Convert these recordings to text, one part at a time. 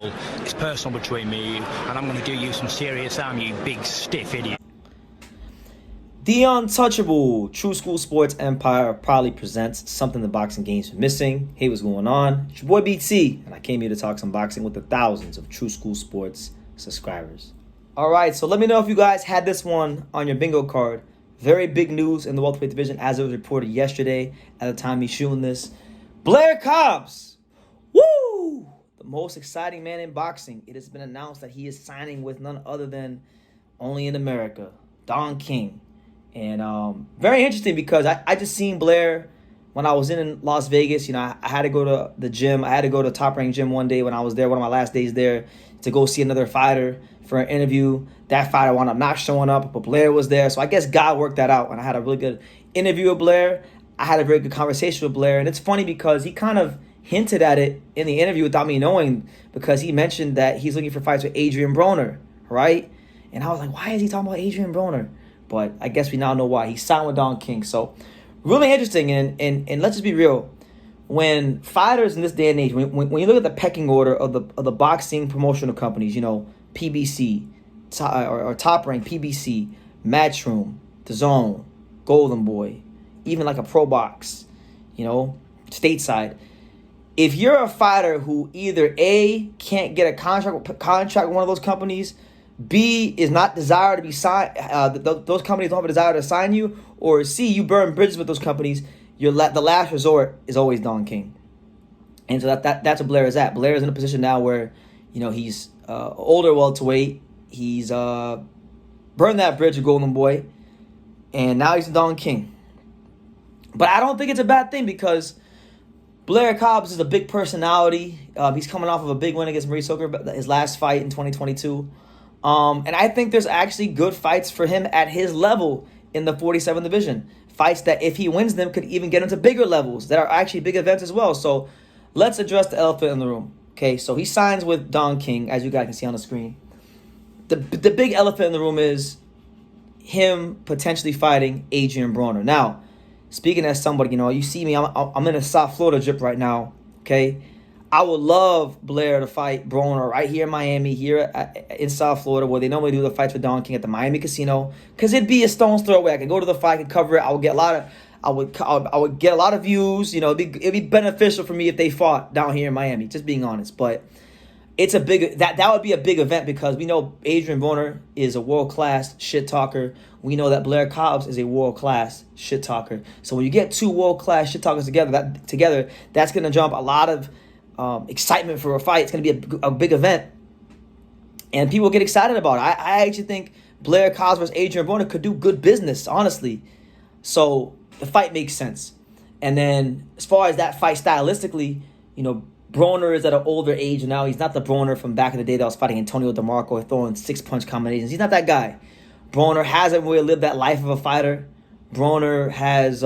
It's personal between me and you, and I'm going to do you some serious harm, you big stiff idiot. The untouchable True School Sports Empire proudly presents something the boxing game's been missing. Hey, what's going on? It's your boy BT, and I came here to talk some boxing with the thousands of True School Sports subscribers. All right, so let me know if you guys had this one on your bingo card. Very big news in the welterweight division, as it was reported yesterday at the time he's shooting this. Blair Cobbs, woo! The most exciting man in boxing. It has been announced that he is signing with none other than only in America, Don King. And very interesting because I just seen Blair when I was in Las Vegas. You know, I had to go to the gym. I had to go to Top Rank Gym one day when I was there, one of my last days there, to go see another fighter for an interview. That fighter wound up not showing up, but Blair was there. So I guess God worked that out, and I had a really good interview with Blair. I had a very good conversation with Blair, and it's funny because he kind of hinted at it in the interview without me knowing, because he mentioned that he's looking for fights with Adrien Broner, right? And I was like, why is he talking about Adrien Broner? But I guess we now know why. He signed with Don King. So really interesting. And let's just be real. When fighters in this day and age, when you look at the pecking order of the boxing promotional companies, you know, PBC, or Top Rank, PBC, Matchroom, DAZN, Golden Boy, even like a Pro Box, you know, Stateside. If you're a fighter who either A, can't get a contract with one of those companies, B, is not desired to be signed, those companies don't have a desire to sign you, or C, you burn bridges with those companies, the last resort is always Don King. And so that's what Blair is at. Blair is in a position now where, you know, he's older welterweight. He's burned that bridge with Golden Boy, and now he's Don King. But I don't think it's a bad thing because Blair Cobbs is a big personality. He's coming off of a big win against Maurice Hooker, his last fight in 2022. And I think there's actually good fights for him at his level in the 47 division. Fights that, if he wins them, could even get into bigger levels that are actually big events as well. So let's address the elephant in the room. Okay, so he signs with Don King, as you guys can see on the screen. The big elephant in the room is him potentially fighting Adrien Broner. Now, speaking as somebody, you know, you see me, I'm in a South Florida trip right now, okay? I would love Blair to fight Broner right here in Miami, in South Florida, where they normally do the fights with Don King at the Miami Casino, because it'd be a stone's throw away. I could go to the fight, I could cover it. I would get a lot of views. You know, it'd be beneficial for me if they fought down here in Miami. Just being honest, but it's a big that would be a big event because we know Adrien Broner is a world-class shit talker. We know that Blair Cobbs is a world-class shit talker. So when you get two world-class shit talkers together, that's gonna jump a lot of excitement for a fight. It's going to be a big event, and people get excited about it. I actually think Blair Cobbs versus Adrien Broner could do good business, honestly. So the fight makes sense. And then as far as that fight stylistically, you know, Broner is at an older age now. He's not the Broner from back in the day that was fighting Antonio DeMarco, throwing 6-punch combinations. He's not that guy. Broner hasn't really lived that life of a fighter. Broner has,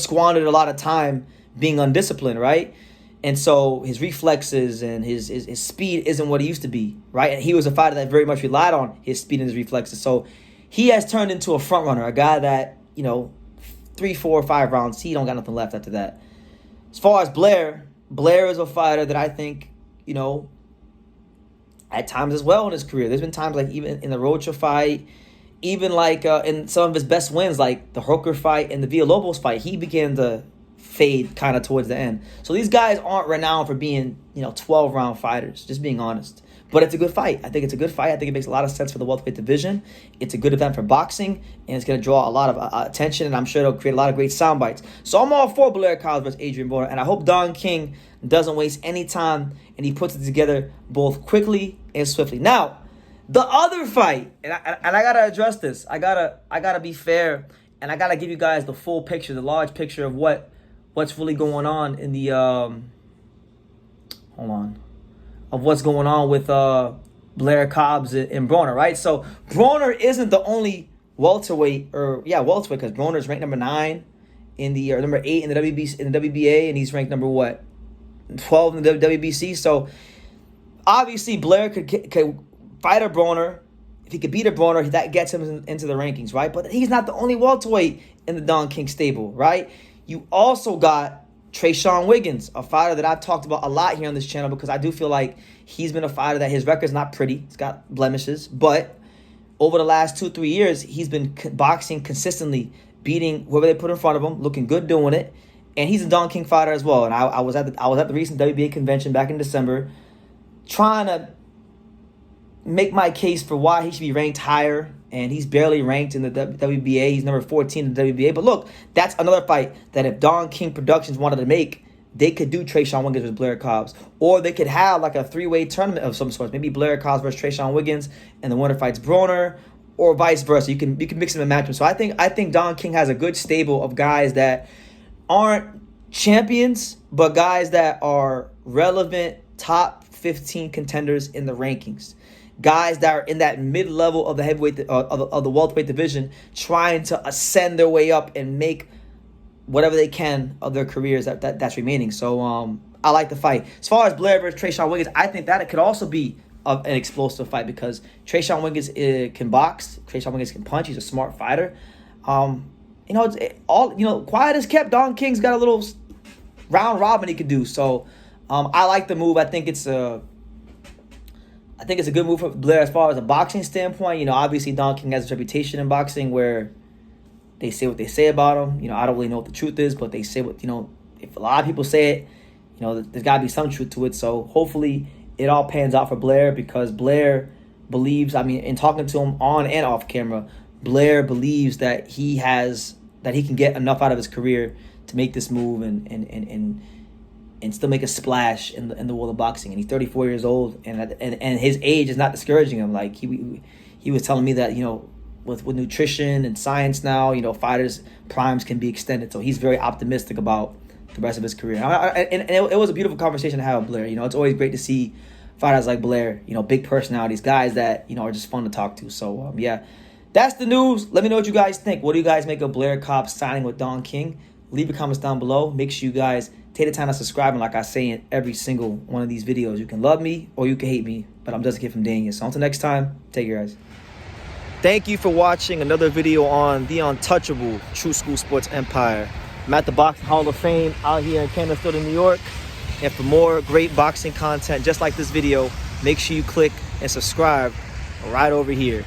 squandered a lot of time being undisciplined, right? And so his reflexes and his speed isn't what he used to be, right? And he was a fighter that very much relied on his speed and his reflexes. So he has turned into a front runner, a guy that, you know, 3, 4, 5 rounds, he don't got nothing left after that. As far as Blair is a fighter that I think, you know, at times as well in his career. There's been times like even in the Rocha fight, even like in some of his best wins, like the Hooker fight and the Villalobos fight, he began to fade kind of towards the end. So these guys aren't renowned for being, 12-round fighters, just being honest. But it's a good fight. I think it's a good fight. I think it makes a lot of sense for the welterweight division. It's a good event for boxing, and it's going to draw a lot of attention, and I'm sure it'll create a lot of great sound bites. So I'm all for Blair Cobbs versus Adrien Broner, and I hope Don King doesn't waste any time, and he puts it together both quickly and swiftly. Now, the other fight, and I got to address this. I gotta be fair, and I got to give you guys the full picture, the large picture of what's really going on in the what's going on with Blair Cobbs and Broner, right? So Broner isn't the only welterweight, because Broner is ranked number 9 number 8 in the WBA, and he's ranked number 12 in the WBC. So obviously Blair could fight a Broner. If he could beat a Broner, that gets him into the rankings, right? But he's not the only welterweight in the Don King stable, right? You also got Tre'Sean Wiggins, a fighter that I've talked about a lot here on this channel because I do feel like he's been a fighter that his record's not pretty. He's got blemishes, but over the last 2-3 years, he's been boxing consistently, beating whoever they put in front of him, looking good doing it. And he's a Don King fighter as well. And I was at the recent WBA convention back in December, trying to make my case for why he should be ranked higher. And he's barely ranked in the WBA. He's number 14 in the WBA. But look, that's another fight that if Don King Productions wanted to make, they could do Tre'Sean Wiggins with Blair Cobbs. Or they could have like a 3-way tournament of some sort. Maybe Blair Cobbs versus Tre'Sean Wiggins, and the winner fights Broner, or vice versa. You can mix them and match them. So I think Don King has a good stable of guys that aren't champions, but guys that are relevant top 15 contenders in the rankings. Guys that are in that mid-level of the heavyweight of the welterweight division, trying to ascend their way up and make whatever they can of their careers that's remaining. So I like the fight. As far as Blair versus Tre'Sean Wiggins, I think that it could also be an explosive fight because Tre'Sean Wiggins can box. Tre'Sean Wiggins can punch. He's a smart fighter. Quiet as kept, Don King's got a little round robin he could do. So I like the move. I think it's a good move for Blair as far as a boxing standpoint. Obviously Don King has a reputation in boxing where they say what they say about him. I don't really know what the truth is, but they say what, if a lot of people say it, there's got to be some truth to it. So hopefully it all pans out for Blair because Blair believes, in talking to him on and off camera, Blair believes that he can get enough out of his career to make this move and still make a splash in the world of boxing. And he's 34 years old, and his age is not discouraging him. Like he was telling me that with nutrition and science now, fighters' primes can be extended. So he's very optimistic about the rest of his career. And it was a beautiful conversation to have with Blair. It's always great to see fighters like Blair, big personalities, guys that are just fun to talk to. So yeah, that's the news. Let me know what you guys think. What do you guys make of Blair Cobbs signing with Don King? Leave your comments down below. Make sure you guys take the time to subscribe. And like I say in every single one of these videos, you can love me or you can hate me, but I'm just a kid from Dania. So until next time, take care, guys. Thank you for watching another video on the untouchable True School Sports Empire. I'm at the Boxing Hall of Fame out here in Canastota, New York. And for more great boxing content just like this video, make sure you click and subscribe right over here.